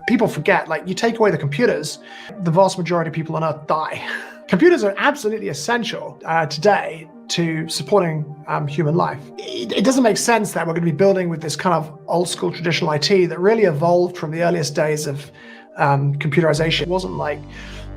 People forget, like, you take away the computers, the vast majority of people on Earth die. Computers are absolutely essential today to supporting human life. It doesn't make sense that we're going to be building with this kind of old school traditional IT that really evolved from the earliest days of computerization. It wasn't like,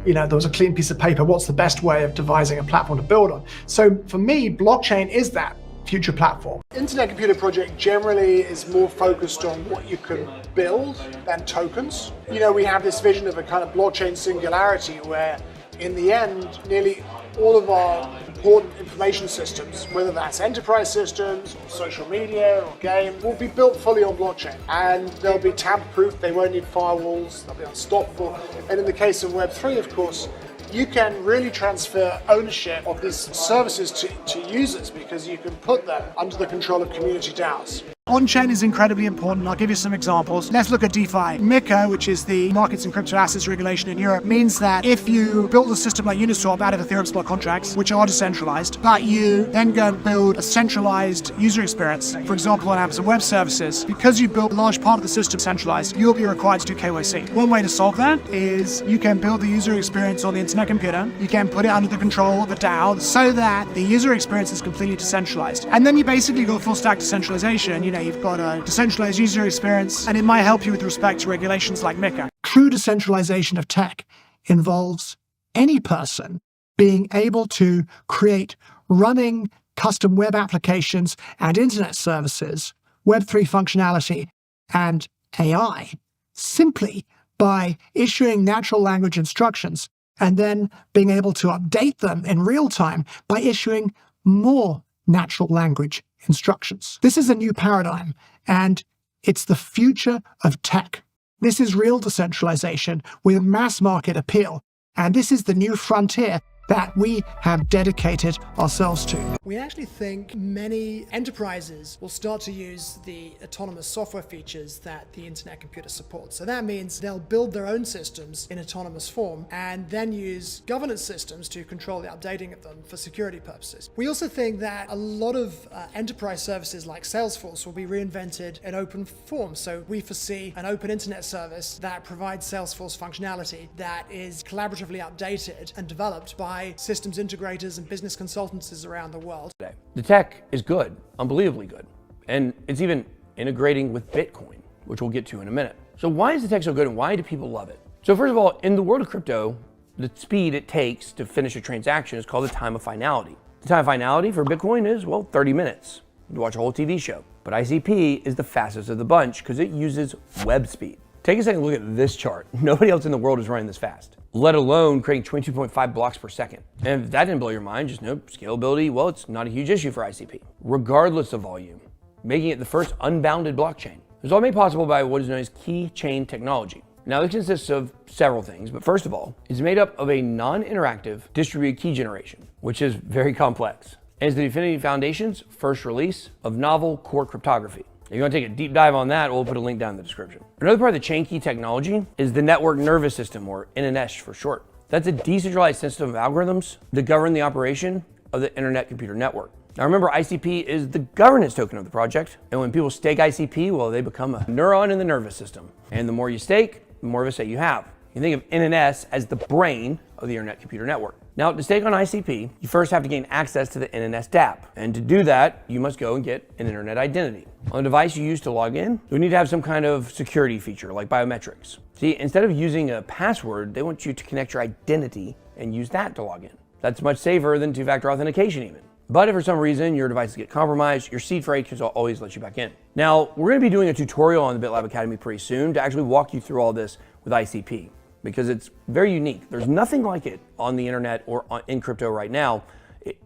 there was a clean piece of paper, what's the best way of devising a platform to build on? So for me, blockchain is that future platform. Internet Computer Project generally is more focused on what you can build than tokens. We have this vision of a kind of blockchain singularity where in the end, nearly all of our important information systems, whether that's enterprise systems or social media or game, will be built fully on blockchain. And they'll be tamper-proof, they won't need firewalls, they'll be unstoppable. And in the case of Web3, of course, you can really transfer ownership of these services to users because you can put them under the control of community DAOs. On-chain is incredibly important. I'll give you some examples. Let's look at DeFi. MiCA, which is the Markets and Crypto Assets Regulation in Europe, means that if you build a system like Uniswap out of Ethereum smart contracts, which are decentralized, but you then go and build a centralized user experience, for example, on Amazon Web Services, because you build a large part of the system centralized, you'll be required to do KYC. One way to solve that is you can build the user experience on the internet computer, you can put it under the control of a DAO so that the user experience is completely decentralized. And then you basically go full stack decentralization. You've got a decentralized user experience, and it might help you with respect to regulations like MiCA. True decentralization of tech involves any person being able to create running custom web applications and internet services, Web3 functionality, and AI, simply by issuing natural language instructions and then being able to update them in real time by issuing more natural language instructions. This is a new paradigm, and it's the future of tech. This is real decentralization with mass market appeal, and this is the new frontier that we have dedicated ourselves to. We actually think many enterprises will start to use the autonomous software features that the internet computer supports. So that means they'll build their own systems in autonomous form and then use governance systems to control the updating of them for security purposes. We also think that a lot of enterprise services like Salesforce will be reinvented in open form. So we foresee an open internet service that provides Salesforce functionality that is collaboratively updated and developed by systems integrators and business consultancies around the world. The tech is good, unbelievably good. And it's even integrating with Bitcoin, which we'll get to in a minute. So why is the tech so good and why do people love it? So first of all, in the world of crypto, the speed it takes to finish a transaction is called the time of finality. The time of finality for Bitcoin is, 30 minutes to watch a whole TV show. But ICP is the fastest of the bunch because it uses web speed. Take a second look at this chart. Nobody else in the world is running this fast, let alone creating 22.5 blocks per second. And if that didn't blow your mind, just know scalability, it's not a huge issue for ICP, regardless of volume, making it the first unbounded blockchain. It was all made possible by what is known as key chain technology. Now, this consists of several things, but first of all, it's made up of a non-interactive distributed key generation, which is very complex, and is the Infinity Foundation's first release of novel core cryptography. If you want to take a deep dive on that, we'll put a link down in the description. Another part of the chain key technology is the network nervous system, or NNS for short. That's a decentralized system of algorithms that govern the operation of the internet computer network. Now remember, ICP is the governance token of the project, and when people stake ICP, they become a neuron in the nervous system. And the more you stake, the more of a say you have. You think of NNS as the brain of the internet computer network. Now, to stake on ICP, you first have to gain access to the NNS dApp. And to do that, you must go and get an internet identity. On the device you use to log in, you need to have some kind of security feature like biometrics. See, instead of using a password, they want you to connect your identity and use that to log in. That's much safer than two-factor authentication even. But if for some reason your devices get compromised, your seed phrase can always let you back in. Now, we're going to be doing a tutorial on the BitLab Academy pretty soon to actually walk you through all this with ICP, because it's very unique. There's nothing like it on the internet or in crypto right now.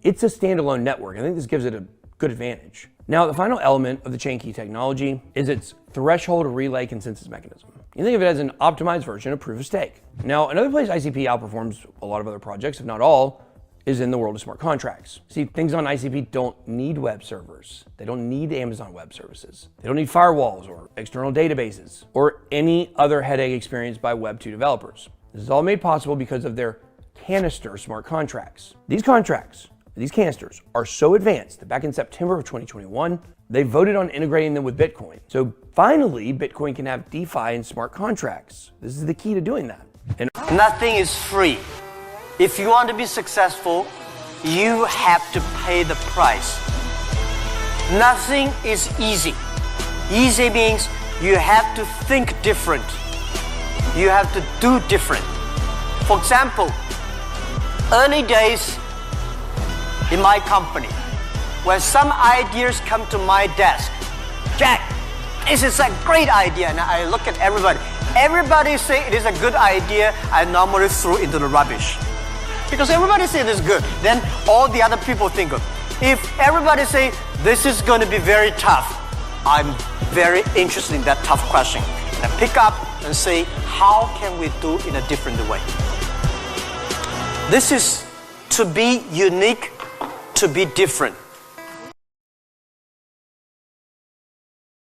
It's a standalone network. I think this gives it a good advantage. Now, the final element of the chain key technology is its threshold relay consensus mechanism. You think of it as an optimized version of proof of stake. Now, another place ICP outperforms a lot of other projects, if not all, is in the world of smart contracts. See, things on ICP don't need web servers. They don't need Amazon Web Services. They don't need firewalls or external databases or any other headache experienced by Web 2 developers. This is all made possible because of their canister smart contracts. These contracts These canisters are so advanced that back in September of 2021, they voted on integrating them with Bitcoin. So finally, Bitcoin can have DeFi and smart contracts. This is the key to doing that. And nothing is free. If you want to be successful, you have to pay the price. Nothing is easy. Easy means you have to think different. You have to do different. For example, early days in my company, when some ideas come to my desk, Jack, this is a great idea, and I look at everybody. Everybody say it is a good idea, I normally throw into the rubbish. Because everybody say it is good, then all the other people think of. If everybody say this is going to be very tough, I'm very interested in that tough question. And I pick up and say, how can we do in a different way? This is to be unique, to be different.